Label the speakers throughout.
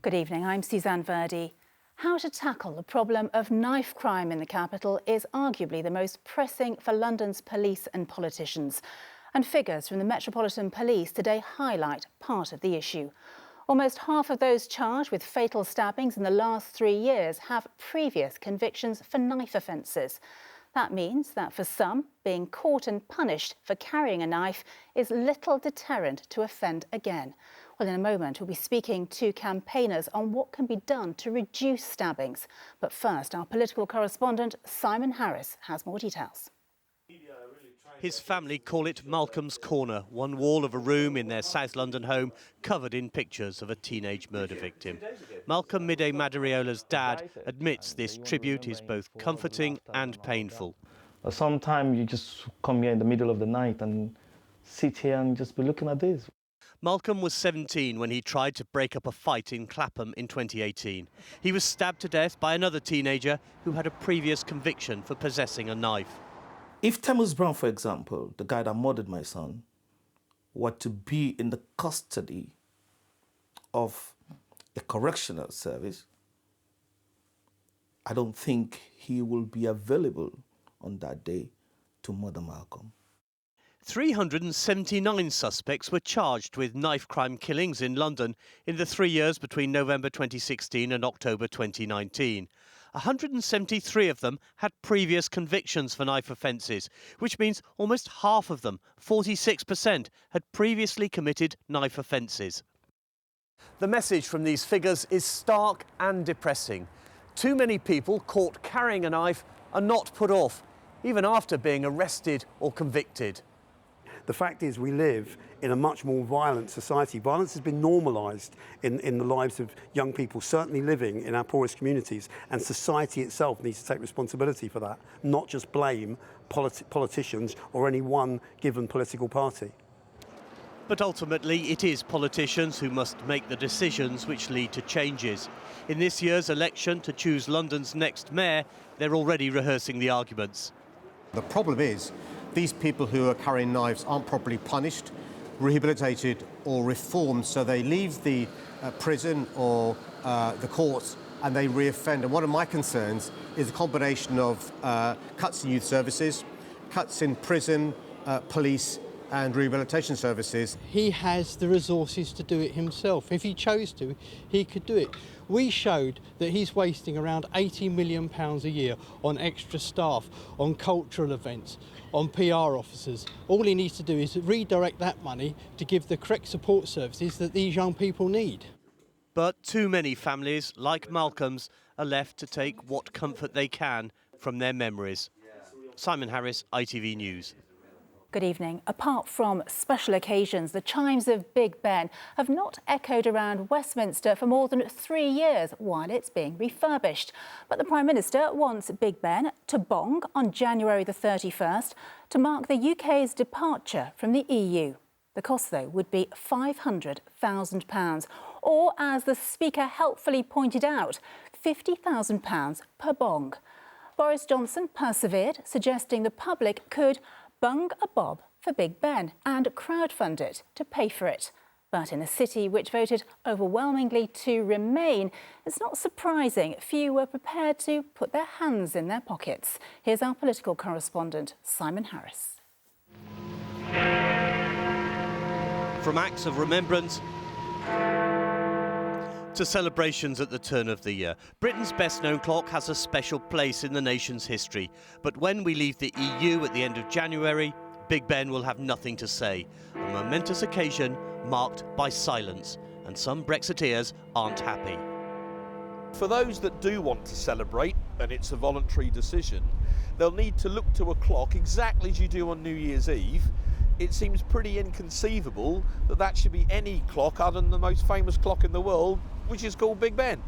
Speaker 1: Good evening, I'm Suzanne Verdi. How to tackle the problem of knife crime in the capital is arguably the most pressing for London's police and politicians. And figures from the Metropolitan Police today highlight part of the issue. Almost half of those charged with fatal stabbings in the last 3 years have previous convictions for knife offences. That means that for some, being caught and punished for carrying a knife is little deterrent to offend again. Well, in a moment, we'll be speaking to campaigners on what can be done to reduce stabbings. But first, our political correspondent, Simon Harris, has more details.
Speaker 2: His family call it Malcolm's Corner, one wall of a room in their South London home covered in pictures of a teenage murder victim. Malcolm Mide Madariola's dad admits this tribute is both comforting and painful.
Speaker 3: Sometimes you just come here in the middle of the night and sit here and just be looking at this.
Speaker 2: Malcolm was 17 when he tried to break up a fight in Clapham in 2018. He was stabbed to death by another teenager who had a previous conviction for possessing a knife.
Speaker 3: If Thamus Brown, for example, the guy that murdered my son, were to be in the custody of a correctional service, I don't think he will be available on that day to murder Malcolm.
Speaker 2: 379 suspects were charged with knife crime killings in London in the 3 years between November 2016 and October 2019. 173 of them had previous convictions for knife offences, which means almost half of them, 46%, had previously committed knife offences. The message from these figures is stark and depressing. Too many people caught carrying a knife are not put off, even after being arrested or convicted.
Speaker 4: The fact is we live in a much more violent society. Violence has been normalised in the lives of young people, certainly living in our poorest communities, and society itself needs to take responsibility for that, not just blame politicians or any one given political party.
Speaker 2: But ultimately, it is politicians who must make the decisions which lead to changes. In this year's election to choose London's next mayor, they're already rehearsing the arguments.
Speaker 5: The problem is, these people who are carrying knives aren't properly punished, rehabilitated or reformed, so they leave the prison or the courts and they reoffend. And one of my concerns is a combination of cuts in youth services, cuts in prison, police and rehabilitation services.
Speaker 6: He has the resources to do it himself. If he chose to, he could do it. We showed that he's wasting around £80 million a year on extra staff, on cultural events, on PR officers. All he needs to do is redirect that money to give the correct support services that these young people need.
Speaker 2: But too many families, like Malcolm's, are left to take what comfort they can from their memories. Simon Harris, ITV News.
Speaker 1: Good evening. Apart from special occasions, the chimes of Big Ben have not echoed around Westminster for more than 3 years while it's being refurbished. But the Prime Minister wants Big Ben to bong on January the 31st to mark the UK's departure from the EU. The cost, though, would be £500,000, or, as the Speaker helpfully pointed out, £50,000 per bong. Boris Johnson persevered, suggesting the public could bung a bob for Big Ben and crowdfund it to pay for it. But in a city which voted overwhelmingly to remain, it's not surprising few were prepared to put their hands in their pockets. Here's our political correspondent, Simon Harris.
Speaker 2: From acts of remembrance to celebrations at the turn of the year, Britain's best-known clock has a special place in the nation's history. But when we leave the EU at the end of January, Big Ben will have nothing to say. A momentous occasion marked by silence, and some Brexiteers aren't happy.
Speaker 7: For those that do want to celebrate, and it's a voluntary decision, they'll need to look to a clock exactly as you do on New Year's Eve. It seems pretty inconceivable that that should be any clock other than the most famous clock in the world, which is called Big Ben.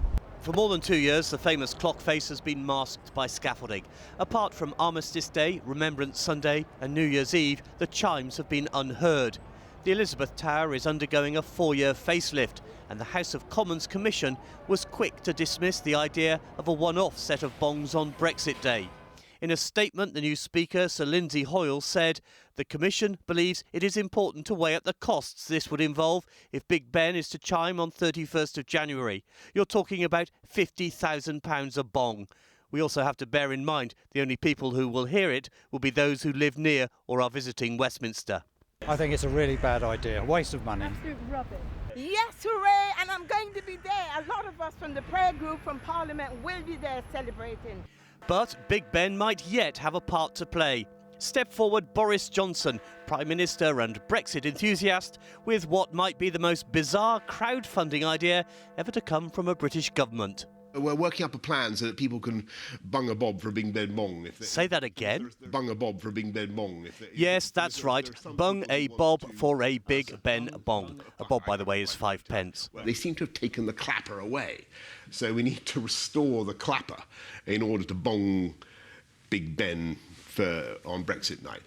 Speaker 2: For more than 2 years, the famous clock face has been masked by scaffolding. Apart from Armistice Day, Remembrance Sunday and New Year's Eve, the chimes have been unheard. The Elizabeth Tower is undergoing a 4-year facelift, and the House of Commons Commission was quick to dismiss the idea of a one-off set of bongs on Brexit Day. In a statement, the new Speaker, Sir Lindsay Hoyle, said the Commission believes it is important to weigh up the costs this would involve if Big Ben is to chime on 31st of January. You're talking about £50,000 a bong. We also have to bear in mind the only people who will hear it will be those who live near or are visiting Westminster.
Speaker 8: I think it's a really bad idea, waste of money.
Speaker 9: Absolute rubbish. Yes, hooray, and I'm going to be there. A lot of us from the prayer group from Parliament will be there celebrating.
Speaker 2: But Big Ben might yet have a part to play. Step forward Boris Johnson, Prime Minister and Brexit enthusiast, with what might be the most bizarre crowdfunding idea ever to come from a British government.
Speaker 10: We're working up a plan so that people can bung a bob for a Big Ben bong.
Speaker 2: Say that again?
Speaker 10: Bung a bob for a Big Ben bong.
Speaker 2: Yes, that's right. Bung a bob for a Big Ben bong. A bob, by the way, is 5 pence.
Speaker 10: They seem to have taken the clapper away. So we need to restore the clapper in order to bong Big Ben on Brexit night.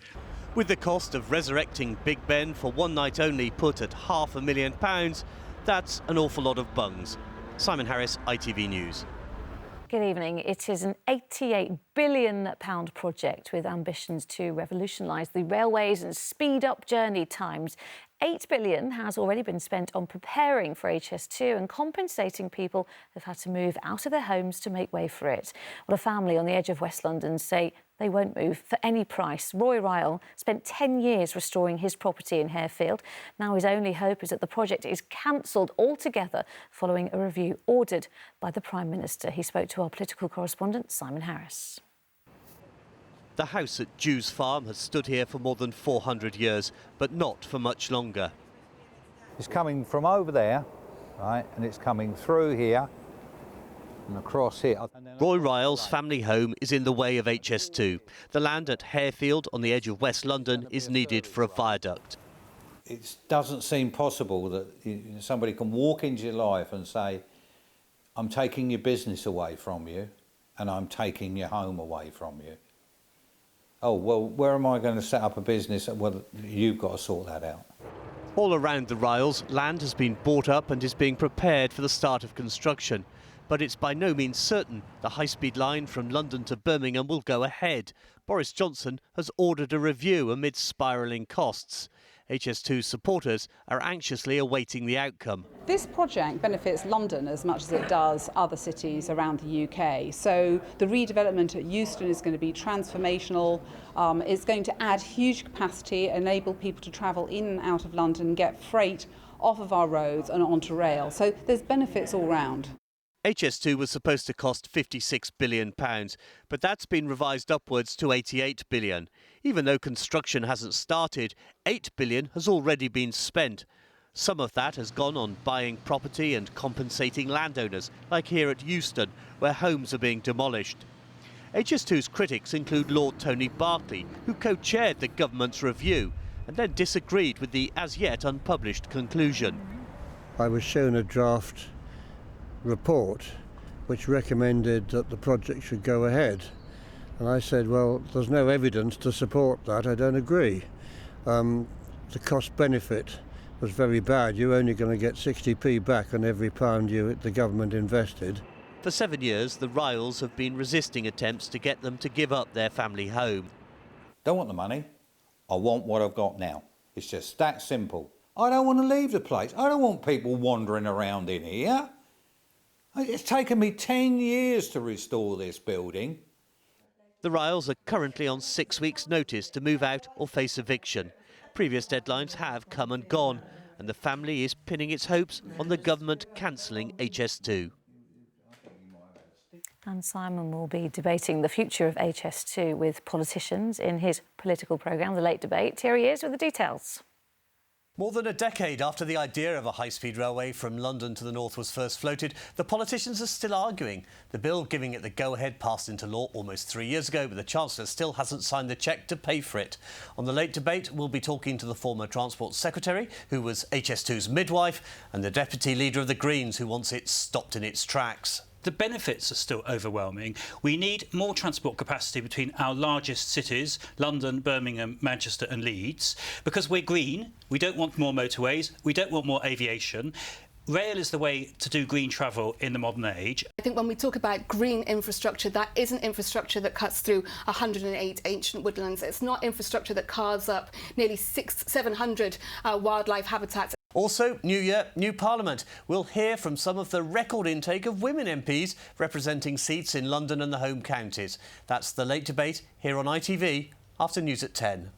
Speaker 2: With the cost of resurrecting Big Ben for one night only put at £500,000, that's an awful lot of bungs. Simon Harris, ITV News.
Speaker 11: Good evening. It is an £88 billion project with ambitions to revolutionise the railways and speed up journey times. £8 billion has already been spent on preparing for HS2 and compensating people who've had to move out of their homes to make way for it. Well, a family on the edge of West London say they won't move for any price. Roy Ryle spent 10 years restoring his property in Harefield. Now his only hope is that the project is cancelled altogether following a review ordered by the Prime Minister. He spoke to our political correspondent, Simon Harris.
Speaker 2: The house at Jews Farm has stood here for more than 400 years, but not for much longer.
Speaker 12: It's coming from over there, right, and it's coming through here and across here.
Speaker 2: Roy Ryle's family home is in the way of HS2. The land at Harefield on the edge of West London is needed for a viaduct.
Speaker 12: It doesn't seem possible that somebody can walk into your life and say, I'm taking your business away from you and I'm taking your home away from you. Oh, well, where am I going to set up a business? Well, you've got to sort that out.
Speaker 2: All around the Ryles, land has been bought up and is being prepared for the start of construction. But it's by no means certain the high-speed line from London to Birmingham will go ahead. Boris Johnson has ordered a review amid spiralling costs. HS2 supporters are anxiously awaiting the outcome.
Speaker 13: This project benefits London as much as it does other cities around the UK. So the redevelopment at Euston is going to be transformational. It's going to add huge capacity, enable people to travel in and out of London, get freight off of our roads and onto rail. So there's benefits all round.
Speaker 2: HS2 was supposed to cost £56 billion, but that's been revised upwards to £88 billion. Even though construction hasn't started, £8 billion has already been spent. Some of that has gone on buying property and compensating landowners, like here at Euston, where homes are being demolished. HS2's critics include Lord Tony Berkeley, who co-chaired the government's review and then disagreed with the as-yet unpublished conclusion.
Speaker 14: I was shown a draft report which recommended that the project should go ahead, and I said, well, there's no evidence to support that. I don't agree. The cost benefit was very bad. You're only going to get 60p back on every pound the government invested.
Speaker 2: For 7 years, the Ryles have been resisting attempts to get them to give up their family home.
Speaker 12: Don't want the money. I want what I've got now. It's just that simple. I don't want to leave the place. I don't want people wandering around in here. It's taken me 10 years to restore this building.
Speaker 2: The Ryles are currently on 6 weeks' notice to move out or face eviction. Previous deadlines have come and gone, and the family is pinning its hopes on the government cancelling HS2.
Speaker 11: And Simon will be debating the future of HS2 with politicians in his political programme, The Late Debate. Here he is with the details.
Speaker 2: More than a decade after the idea of a high-speed railway from London to the north was first floated, the politicians are still arguing. The bill giving it the go-ahead passed into law almost 3 years ago, but the Chancellor still hasn't signed the cheque to pay for it. On The Late Debate, we'll be talking to the former Transport Secretary, who was HS2's midwife, and the Deputy Leader of the Greens, who wants it stopped in its tracks.
Speaker 15: The benefits are still overwhelming. We need more transport capacity between our largest cities, London, Birmingham, Manchester and Leeds, because we're green. We don't want more motorways. We don't want more aviation. rail is the way to do green travel in the modern age.
Speaker 16: I think when we talk about green infrastructure, that isn't infrastructure that cuts through 108 ancient woodlands. It's not infrastructure that carves up nearly 700 wildlife habitats.
Speaker 2: Also, new year, new Parliament. We'll hear from some of the record intake of women MPs representing seats in London and the home counties. That's the Late Debate here on ITV after news at 10.